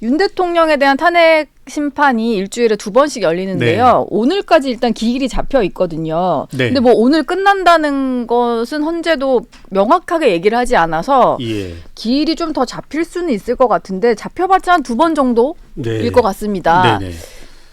윤 대통령에 대한 탄핵 심판이 일주일에 2번씩 열리는데요. 네. 오늘까지 일단 기일이 잡혀 있거든요. 네. 근데 뭐 오늘 끝난다는 것은 헌재도 명확하게 얘기를 하지 않아서 예. 기일이 좀 더 잡힐 수는 있을 것 같은데 잡혀봤자 한 2번 정도일 네. 것 같습니다. 네네.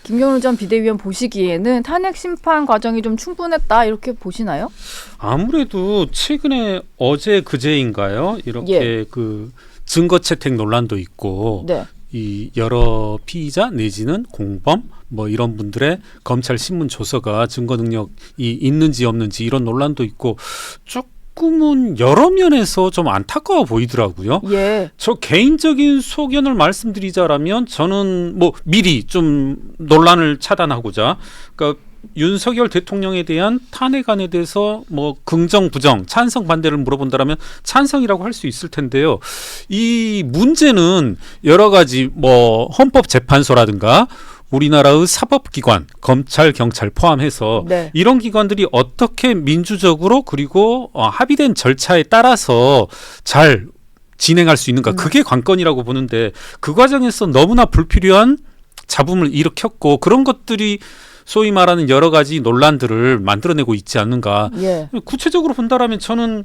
김경률 전 비대위원 보시기에는 탄핵 심판 과정이 좀 충분했다 이렇게 보시나요? 아무래도 최근에 어제 그제인가요? 이렇게 예. 그 증거 채택 논란도 있고 네. 이 여러 피의자 내지는 공범 뭐 이런 분들의 검찰 신문 조서가 증거 능력이 있는지 없는지 이런 논란도 있고 조금은 여러 면에서 좀 안타까워 보이더라고요. 예. 저 개인적인 소견을 말씀드리자라면 저는 뭐 미리 좀 논란을 차단하고자 그러니까 윤석열 대통령에 대한 탄핵안에 대해서 뭐 긍정 부정 찬성 반대를 물어본다라면 찬성이라고 할 수 있을 텐데요. 이 문제는 여러 가지 뭐 헌법재판소라든가 우리나라의 사법기관 검찰 경찰 포함해서 네. 이런 기관들이 어떻게 민주적으로 그리고 합의된 절차에 따라서 잘 진행할 수 있는가 그게 관건이라고 보는데 그 과정에서 너무나 불필요한 잡음을 일으켰고 그런 것들이 소위 말하는 여러 가지 논란들을 만들어내고 있지 않는가. 예. 구체적으로 본다라면 저는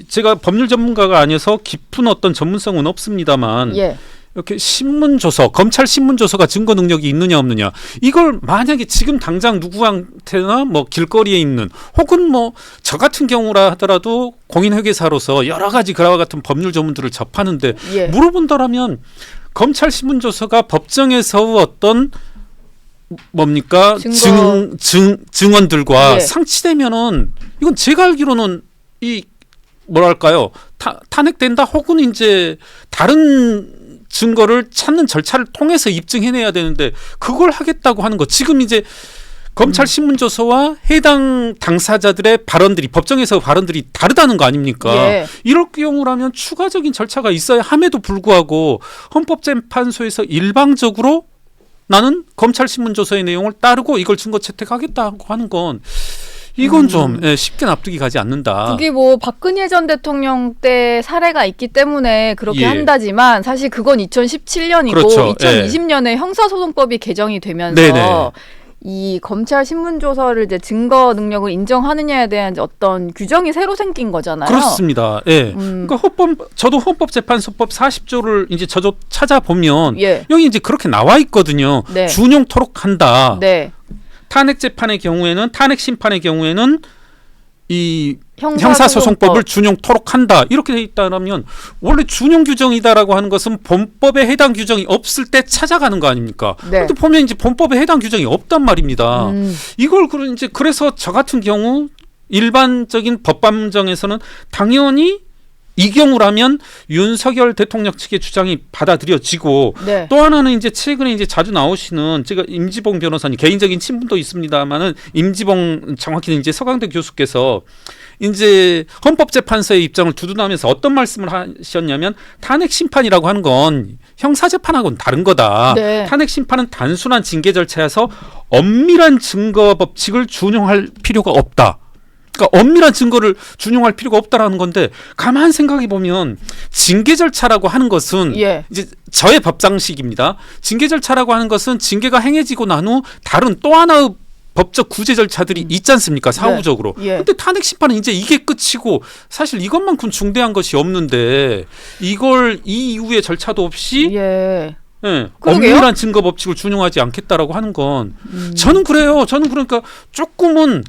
제가 법률 전문가가 아니어서 깊은 어떤 전문성은 없습니다만 예. 이렇게 신문조서, 검찰 신문조서가 증거 능력이 있느냐 없느냐 이걸 만약에 지금 당장 누구한테나 뭐 길거리에 있는 혹은 뭐 저 같은 경우라 하더라도 공인회계사로서 여러 가지 그와 같은 법률 전문들을 접하는데 예. 물어본다라면 검찰 신문조서가 법정에서 어떤 뭡니까 증언들과 네. 상치되면은 이건 제가 알기로는 이 뭐랄까요 탄핵된다 혹은 이제 다른 증거를 찾는 절차를 통해서 입증해내야 되는데 그걸 하겠다고 하는 거 지금 이제 검찰 신문조서와 해당 당사자들의 발언들이 법정에서 발언들이 다르다는 거 아닙니까? 예. 이럴 경우라면 추가적인 절차가 있어야 함에도 불구하고 헌법재판소에서 일방적으로 나는 검찰 신문조서의 내용을 따르고 이걸 증거 채택하겠다고 하는 건 이건 좀 쉽게 납득이 가지 않는다. 그게 뭐 박근혜 전 대통령 때 사례가 있기 때문에 그렇게 예. 한다지만 사실 그건 2017년이고 그렇죠. 2020년에 예. 형사소송법이 개정이 되면서 네네. 이 검찰 신문조서를 이제 증거 능력을 인정하느냐에 대한 어떤 규정이 새로 생긴 거잖아요. 그렇습니다. 예. 그러니까 저도 헌법재판소법 40조를 이제 저도 찾아보면 예. 여기 이제 그렇게 나와 있거든요. 네. 준용토록 한다. 네. 탄핵 재판의 경우에는 탄핵 심판의 경우에는 이 형사소송법을 준용토록 한다 이렇게 돼 있다면 원래 준용 규정이다라고 하는 것은 본법에 해당 규정이 없을 때 찾아가는 거 아닙니까? 네. 근데 보면 이제 본법에 해당 규정이 없단 말입니다. 이걸 이제 그래서 저 같은 경우 일반적인 법감정에서는 당연히 이 경우라면 윤석열 대통령 측의 주장이 받아들여지고 네. 또 하나는 이제 최근에 이제 자주 나오시는 제가 임지봉 변호사님 개인적인 친분도 있습니다만은 임지봉 정확히는 이제 서강대 교수께서 이제 헌법재판소의 입장을 두둔하면서 어떤 말씀을 하셨냐면 탄핵 심판이라고 하는 건 형사재판하고는 다른 거다. 네. 탄핵 심판은 단순한 징계 절차여서 엄밀한 증거 법칙을 준용할 필요가 없다. 그러니까 엄밀한 증거를 준용할 필요가 없다라는 건데 가만 생각해 보면 징계 절차라고 하는 것은 예. 이제 저의 법상식입니다. 징계 절차라고 하는 것은 징계가 행해지고 난 후 다른 또 하나의 법적 구제 절차들이 있지 않습니까? 사후적으로. 네. 예. 근데 탄핵 심판은 이제 이게 끝이고 사실 이것만큼 중대한 것이 없는데 이걸 이 이후의 절차도 없이 예. 네, 엄밀한 증거 법칙을 준용하지 않겠다라고 하는 건 저는 그래요. 저는 그러니까 조금은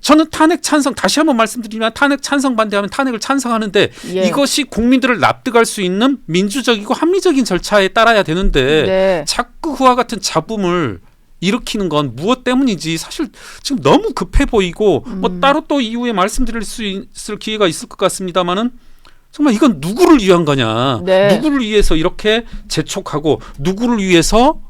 저는 탄핵 찬성 다시 한번 말씀드리면 탄핵 찬성 반대하면 탄핵을 찬성하는데 예. 이것이 국민들을 납득할 수 있는 민주적이고 합리적인 절차에 따라야 되는데 네. 자꾸 그와 같은 잡음을 일으키는 건 무엇 때문인지 사실 지금 너무 급해 보이고 뭐 따로 또 이후에 말씀드릴 수 있을 기회가 있을 것 같습니다만은 정말 이건 누구를 위한 거냐 네. 누구를 위해서 이렇게 재촉하고 누구를 위해서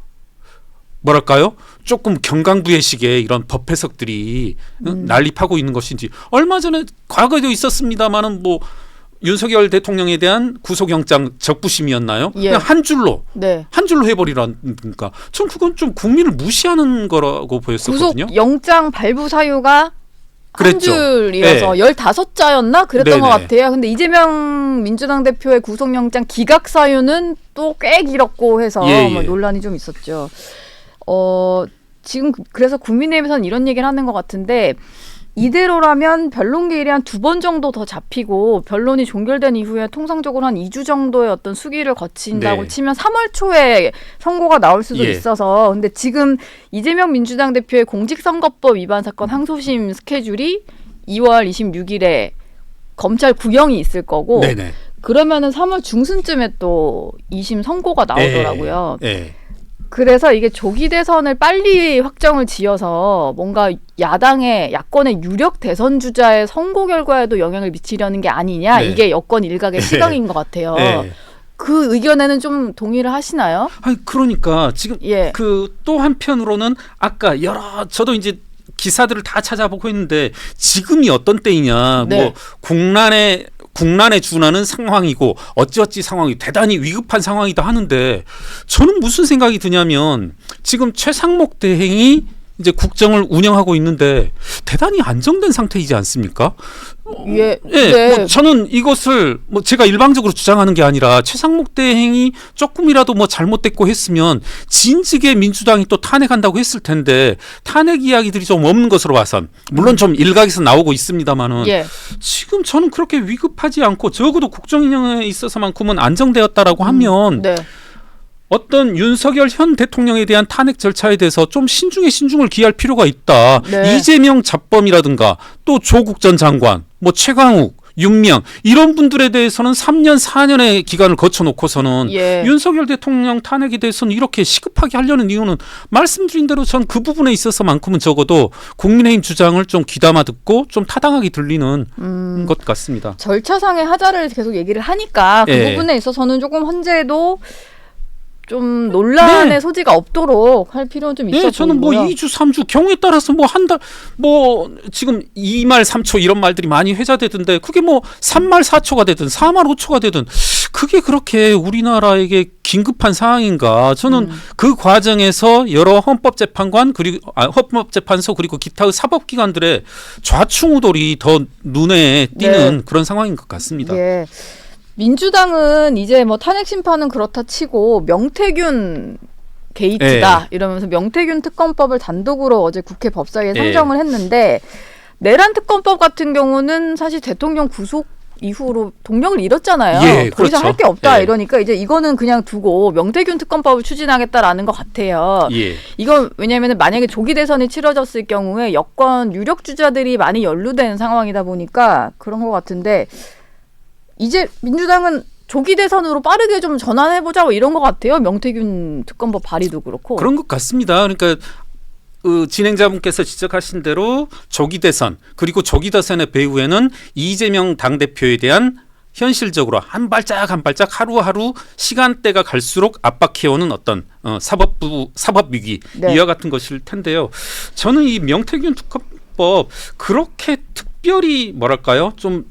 뭐랄까요? 조금 경강부회식의 이런 법 해석들이 난립하고 있는 것인지 얼마 전에 과거에도 있었습니다만은 뭐 윤석열 대통령에 대한 구속영장 적부심이었나요? 예. 그냥 한 줄로 해버리라니까 전 그건 좀 국민을 무시하는 거라고 보였었거든요. 구속영장 발부 사유가 한 줄이어서 15자였나 그랬던 것 같아요. 근데 이재명 민주당 대표의 구속영장 기각 사유는 또 꽤 길었고 해서 뭐 논란이 좀 있었죠. 지금 그래서 국민의힘에서는 이런 얘기를 하는 것 같은데 이대로라면 변론 기일이 한 2번 정도 더 잡히고 변론이 종결된 이후에 통상적으로 한 2주 정도의 어떤 수기를 거친다고 치면 3월 초에 선고가 나올 수도 있어서 근데 지금 이재명 민주당 대표의 공직선거법 위반 사건 항소심 스케줄이 2월 26일에 검찰 구형이 있을 거고 그러면은 3월 중순쯤에 또 2심 선고가 나오더라고요. 그래서 이게 조기 대선을 빨리 확정을 지어서 뭔가 야권의 유력 대선 주자의 선거 결과에도 영향을 미치려는 게 아니냐 이게 여권 일각의 시각인 것 같아요. 그 의견에는 좀 동의를 하시나요? 아니 그러니까 지금 그 또 한편으로는 아까 저도 이제 기사들을 다 찾아보고 했는데 지금이 어떤 때이냐 뭐 국난에 준하는 상황이고 어찌어찌 상황이 대단히 위급한 상황이다 하는데 저는 무슨 생각이 드냐면 지금 최상목 대행이 이제 국정을 운영하고 있는데 대단히 안정된 상태이지 않습니까? 뭐 저는 이것을 뭐 제가 일방적으로 주장하는 게 아니라 최상목 대행이 조금이라도 뭐 잘못됐고 했으면 진즉에 민주당이 또 탄핵한다고 했을 텐데 탄핵 이야기들이 좀 없는 것으로 봐선 물론 좀 일각에서 나오고 있습니다만은 지금 저는 그렇게 위급하지 않고 적어도 국정 운영에 있어서만큼은 안정되었다라고 하면 어떤 윤석열 현 대통령에 대한 탄핵 절차에 대해서 좀 신중을 기할 필요가 있다. 이재명 잡범이라든가 또 조국 전 장관, 뭐 최강욱, 윤명 이런 분들에 대해서는 3년, 4년의 기간을 거쳐놓고서는 윤석열 대통령 탄핵에 대해서는 이렇게 시급하게 하려는 이유는 말씀드린 대로 전 그 부분에 있어서만큼은 적어도 국민의힘 주장을 좀 귀담아 듣고 좀 타당하게 들리는 것 같습니다. 절차상의 하자를 계속 얘기를 하니까 그 부분에 있어서는 조금 헌재도 좀 논란의 소지가 없도록 할 필요는 좀 있어 보이고요. 저는 뭐 2주, 3주 경우에 따라서 뭐 한 달 뭐 지금 2말 3초 이런 말들이 많이 회자되던데 그게 뭐 3말 4초가 되든 4말 5초가 되든 그게 그렇게 우리나라에게 긴급한 상황인가? 저는 그 과정에서 여러 헌법재판관 그리고 헌법재판소 그리고 기타의 사법기관들의 좌충우돌이 더 눈에 띄는 그런 상황인 것 같습니다. 민주당은 이제 뭐 탄핵 심판은 그렇다 치고 명태균 게이트다 이러면서 명태균 특검법을 단독으로 어제 국회 법사위에 상정을 했는데 내란 특검법 같은 경우는 사실 대통령 구속 이후로 동력을 잃었잖아요. 더 이상 할 게 없다 이러니까 이제 이거는 그냥 두고 명태균 특검법을 추진하겠다라는 것 같아요. 이건 왜냐하면 만약에 조기 대선이 치러졌을 경우에 여권 유력 주자들이 많이 연루된 상황이다 보니까 그런 것 같은데 이제 민주당은 조기 대선으로 빠르게 좀 전환해보자고 이런 것 같아요. 명태균 특검법 발의도 그렇고. 그런 것 같습니다. 그러니까 진행자분께서 지적하신 대로 조기 대선 그리고 조기 대선의 배후에는 이재명 당대표에 대한 현실적으로 한 발짝 하루하루 시간대가 갈수록 압박해오는 어떤 사법 위기 이와 같은 것일 텐데요. 저는 이 명태균 특검법 그렇게 특별히 뭐랄까요? 좀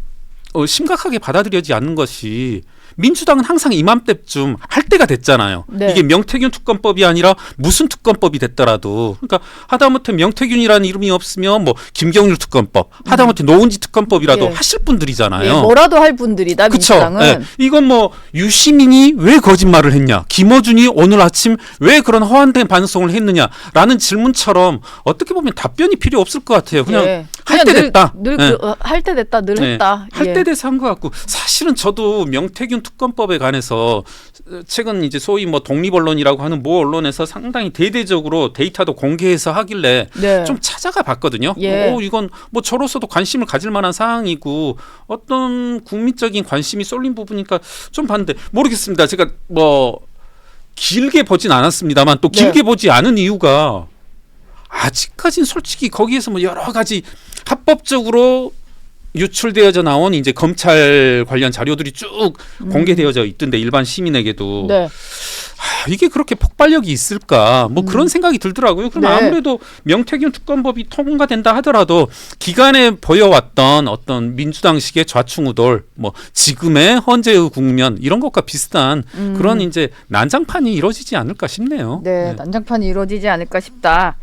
심각하게 받아들여지지 않는 것이 민주당은 항상 이맘때쯤 할 때가 됐잖아요. 이게 명태균 특검법이 아니라 무슨 특검법이 됐더라도 그러니까 하다못해 명태균이라는 이름이 없으면 뭐 김경률 특검법 하다못해 노은지 특검법이라도 하실 분들이잖아요. 뭐라도 할 분들이다. 민주당은. 이건 뭐 유시민이 왜 거짓말을 했냐 김어준이 오늘 아침 왜 그런 허황된 반송을 했느냐라는 질문처럼 어떻게 보면 답변이 필요 없을 것 같아요. 그냥 할 때 됐다. 할 때 됐다. 늘 했다. 할 때 돼서 한 것 같고 사실은 저도 명태균 특검법에 관해서 최근 이제 소위 뭐 독립언론이라고 하는 모 언론에서 상당히 대대적으로 데이터도 공개해서 하길래 좀 찾아가 봤거든요. 이건 뭐 저로서도 관심을 가질 만한 사항이고 어떤 국민적인 관심이 쏠린 부분이니까 좀 봤는데 모르겠습니다. 제가 뭐 길게 보진 않았습니다만 또 길게 보지 않은 이유가 아직까지는 솔직히 거기에서 뭐 여러 가지 합법적으로 유출되어져 나온 이제 검찰 관련 자료들이 쭉 공개되어져 있던데 일반 시민에게도 이게 그렇게 폭발력이 있을까 뭐 그런 생각이 들더라고요. 그럼 아무래도 명태균 특검법이 통과된다 하더라도 기간에 보여왔던 어떤 민주당식의 좌충우돌 뭐 지금의 헌재의 국면 이런 것과 비슷한 그런 이제 난장판이 이루어지지 않을까 싶네요. 난장판이 이루어지지 않을까 싶다.